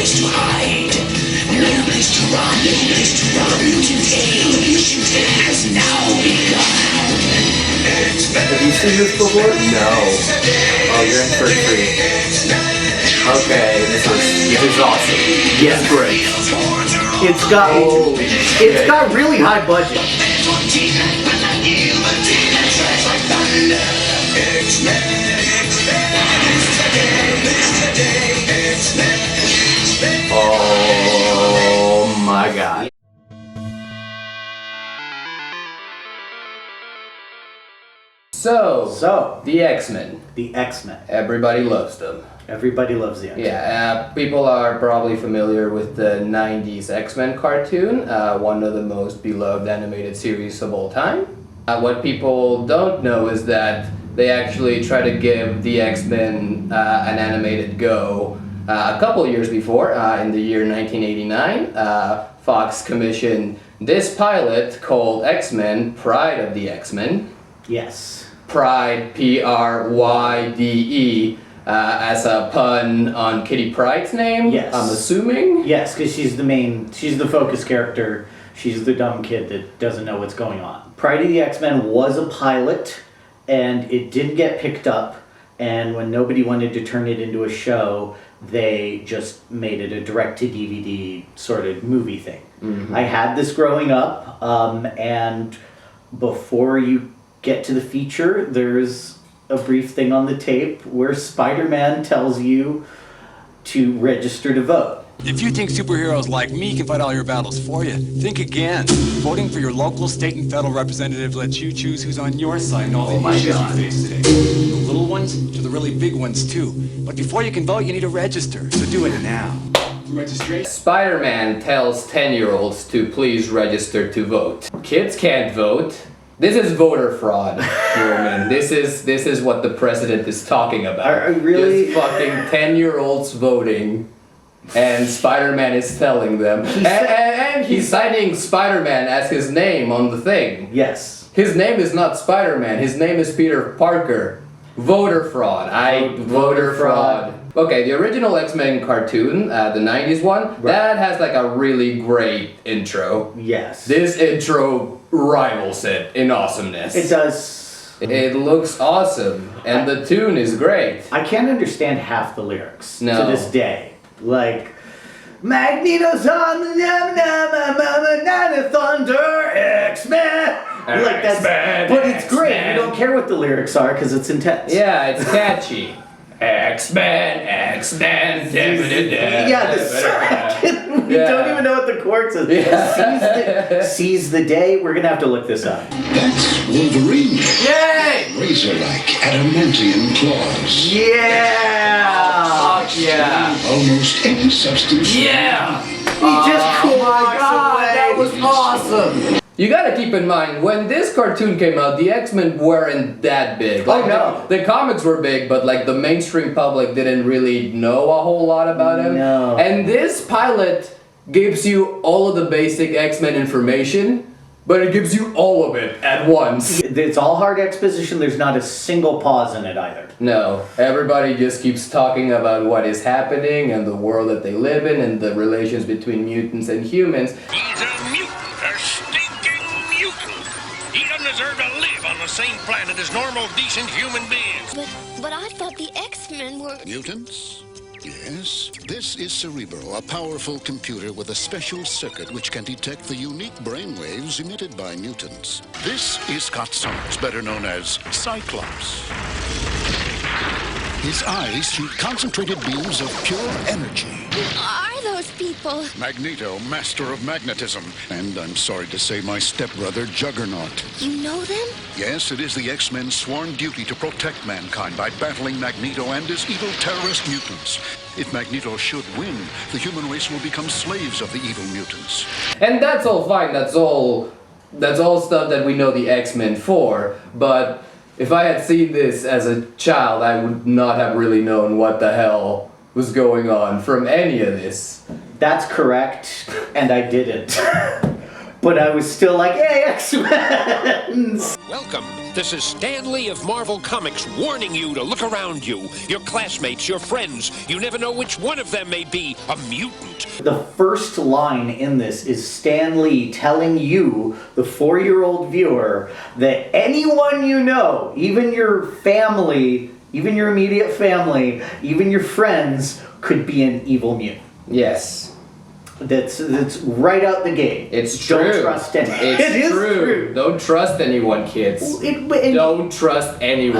place to hide. No place to run, no place to run. Mutant has now begun. Have you seen this before? No. Oh, you're in for a treat. Okay, this is awesome. Yes, great. It's got really high budget. Oh my god. So, the X-Men. The X-Men. Everybody loves them. Everybody loves the X-Men. Yeah, people are probably familiar with the 90s X-Men cartoon, one of the most beloved animated series of all time. What people don't know is that they actually try to give the X-Men an animated go a couple years before, in the year 1989. Fox commissioned this pilot called X-Men, PRYDE of the X-Men. Yes. PRYDE, P-R-Y-D-E, as a pun on Kitty Pryde's name, yes. I'm assuming? Yes, because she's the focus character. She's the dumb kid that doesn't know what's going on. PRYDE of the X-Men was a pilot, and it did get picked up, and when nobody wanted to turn it into a show, they just made it a direct-to-DVD sort of movie thing. Mm-hmm. I had this growing up, and before you get to the feature, there's a brief thing on the tape where Spider-Man tells you to register to vote. If you think superheroes like me can fight all your battles for you, think again. Voting for your local, state, and federal representative lets you choose who's on your side in all the issues you face today. The little ones to the really big ones too. But before you can vote, you need to register. So do it now. Registration. Spider-Man tells 10-year-olds to please register to vote. Kids can't vote. This is voter fraud, Roman. This is what the president is talking about. Are really? Just fucking 10-year-olds voting, and Spider-Man is telling them. And he's citing Spider-Man as his name on the thing. Yes. His name is not Spider-Man. His name is Peter Parker. Voter fraud. Voter fraud. Okay, the original X-Men cartoon, the 90s one, right. That has like a really great intro. Yes. This intro rivals it in awesomeness. It does. It looks awesome, and the tune is great. I can't understand half the lyrics to this day. Like, Magneto's on the thunder, X-Men. Like that's, but it's great. You don't care what the lyrics are because it's intense. Yeah, it's catchy. X-Men. Yeah, the second. We don't even know what the chord says. Yeah. Seize the day. We're gonna have to look this up. That's Wolverine. Yay! Razor-like adamantium claws. Yeah! Yeah! Almost any substance. Yeah! He just cooled away. That was awesome! You gotta keep in mind, when this cartoon came out, the X-Men weren't that big. Like, no. The comics were big, but like the mainstream public didn't really know a whole lot about him. No. And this pilot gives you all of the basic X-Men information, but it gives you all of it at once. It's all hard exposition. There's not a single pause in it either. No, everybody just keeps talking about what is happening and the world that they live in and the relations between mutants and humans. He's a mutant, a stinking mutant. He doesn't deserve to live on the same planet as normal, decent human beings. But I thought the X-Men were... Mutants? Yes. This is Cerebro, a powerful computer with a special circuit which can detect the unique brainwaves emitted by mutants. This is Scott Summers, better known as Cyclops. His eyes shoot concentrated beams of pure energy. Who are those people? Magneto, master of magnetism. And I'm sorry to say, my stepbrother, Juggernaut. You know them? Yes, it is the X-Men's sworn duty to protect mankind by battling Magneto and his evil terrorist mutants. If Magneto should win, the human race will become slaves of the evil mutants. And that's all fine, that's all stuff that we know the X-Men for, but if I had seen this as a child, I would not have really known what the hell was going on from any of this. That's correct, and I didn't. But I was still like, hey, X-Men! Welcome This is Stan Lee of Marvel Comics warning you to look around you. Your classmates, your friends. You never know which one of them may be a mutant. The first line in this is Stan Lee telling you, the 4-year-old viewer, that anyone you know, even your family, even your immediate family, even your friends, could be an evil mutant. Yes. That's right out the gate. It's true. Don't trust anyone. It is true. Don't trust anyone, kids. Don't trust anyone.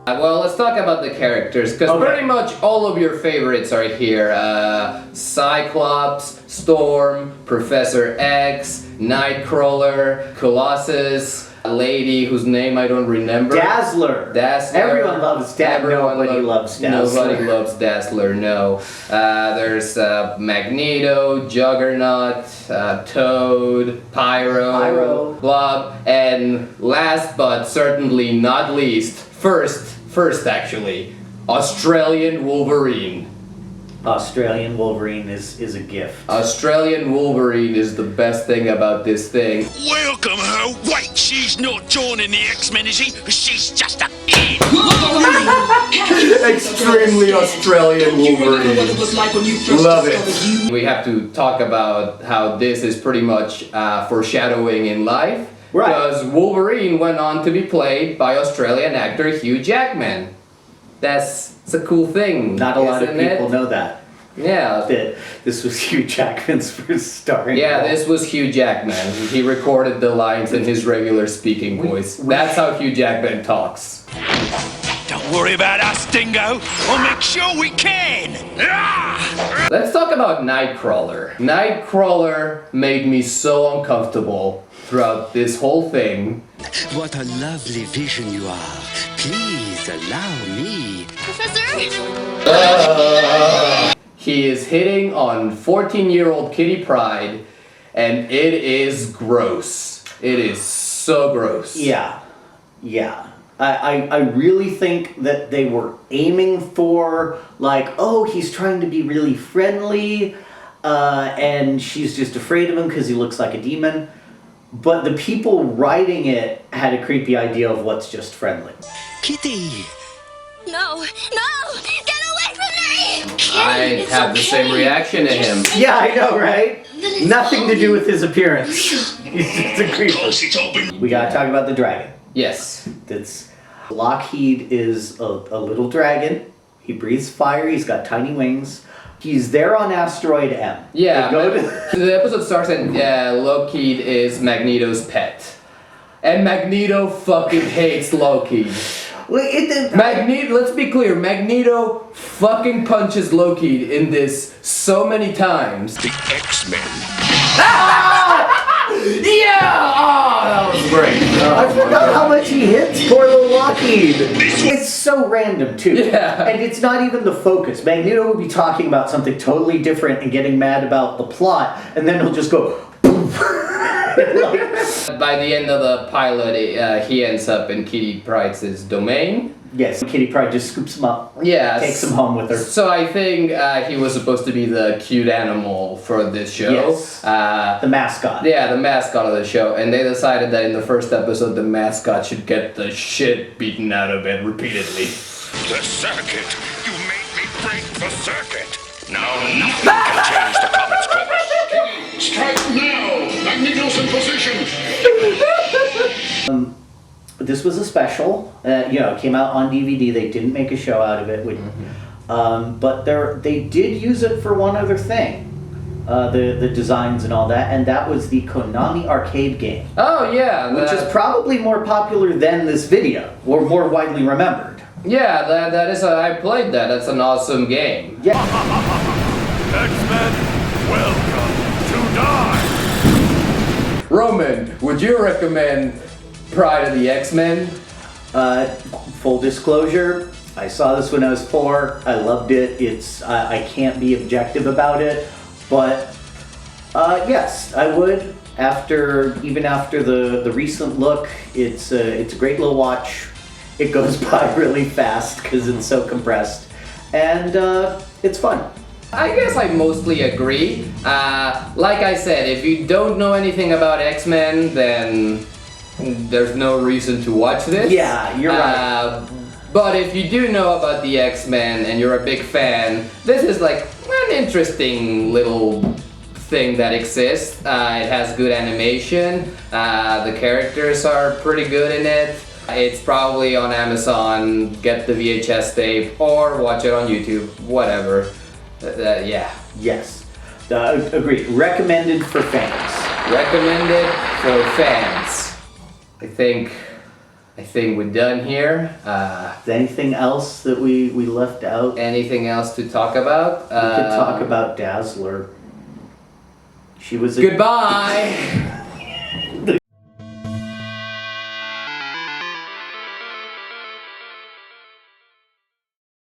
Well, let's talk about the characters, because pretty much all of your favorites are here. Cyclops, Storm, Professor X, Nightcrawler, Colossus, a lady whose name I don't remember. Dazzler. Everyone loves Dazzler. Nobody loves Dazzler. Nobody loves Dazzler, no. There's Magneto, Juggernaut, Toad, Pyro, Blob, and last but certainly not least, first actually, Australian Wolverine. Australian Wolverine is a gift. Australian Wolverine is the best thing about this thing. Welcome her. Wait, she's not joining the X-Men, is she? She's just a kid. Extremely Australian Wolverine. Love it. We have to talk about how this is pretty much foreshadowing in life. Right. Because Wolverine went on to be played by Australian actor Hugh Jackman. That's a cool thing. Not a lot of people know that. Yeah. That this was Hugh Jackman's first starring role. This was Hugh Jackman. He recorded the lines in his regular speaking voice. That's how Hugh Jackman talks. Don't worry about us, Dingo. I'll make sure we can. Let's talk about Nightcrawler. Nightcrawler made me so uncomfortable throughout this whole thing. What a lovely vision you are. Please allow me. Professor? He is hitting on 14-year-old Kitty Pryde, and it is gross. It is so gross. Yeah. I really think that they were aiming for, like, oh, he's trying to be really friendly, and she's just afraid of him because he looks like a demon. But the people writing it had a creepy idea of what's just friendly. Kitty! No! Get away from me! I have the same reaction to him. Yeah, I know, right? Nothing to do with his appearance. He's just a creeper. We gotta talk about the dragon. Yes. Lockheed is a little dragon. He breathes fire, he's got tiny wings. He's there on asteroid M. Yeah, the episode starts and Lockheed is Magneto's pet. And Magneto fucking hates Lockheed. Magneto, let's be clear, Magneto fucking punches Lockheed in this so many times. The X-Men. Yeah! Oh, that was great. I forgot how much he hits poor little Lockheed. It's so random too. Yeah. And it's not even the focus. Magneto will be talking about something totally different and getting mad about the plot, and then he'll just go poof. By the end of the pilot, he ends up in Kitty Pryde's domain. Yes, Kitty Pryde just scoops him up. Yeah. Takes him home with her. So I think he was supposed to be the cute animal for this show. Yes. The mascot. Yeah, the mascot of the show. And they decided that in the first episode, the mascot should get the shit beaten out of it repeatedly. The circuit. You made me break the circuit. Now nothing can change the comet's course. Strike now! Magneto's in position! This was a special. It came out on DVD. They didn't make a show out of it. But they did use it for one other thing. The designs and all that. And that was the Konami arcade game. Oh, yeah. Which is probably more popular than this video. Or more widely remembered. Yeah, that is. I played that. That's an awesome game. Yeah. X-Men, welcome to die! Roman, would you recommend Pride of the X-Men? Full disclosure, I saw this when I was 4. I loved it. I can't be objective about it, but yes, I would. Even after the recent look, it's a great little watch. It goes by really fast because it's so compressed, and it's fun. I guess I mostly agree. Like I said, if you don't know anything about X-Men, then there's no reason to watch this. Yeah, you're right. But if you do know about the X-Men and you're a big fan, this is like an interesting little thing that exists. It has good animation. The characters are pretty good in it. It's probably on Amazon. Get the VHS tape or watch it on YouTube. Whatever. Yeah. Yes. Agreed. Recommended for fans. Recommended for fans. I think we're done here. Is there anything else that we left out? Anything else to talk about? We could talk about Dazzler. She was a Goodbye!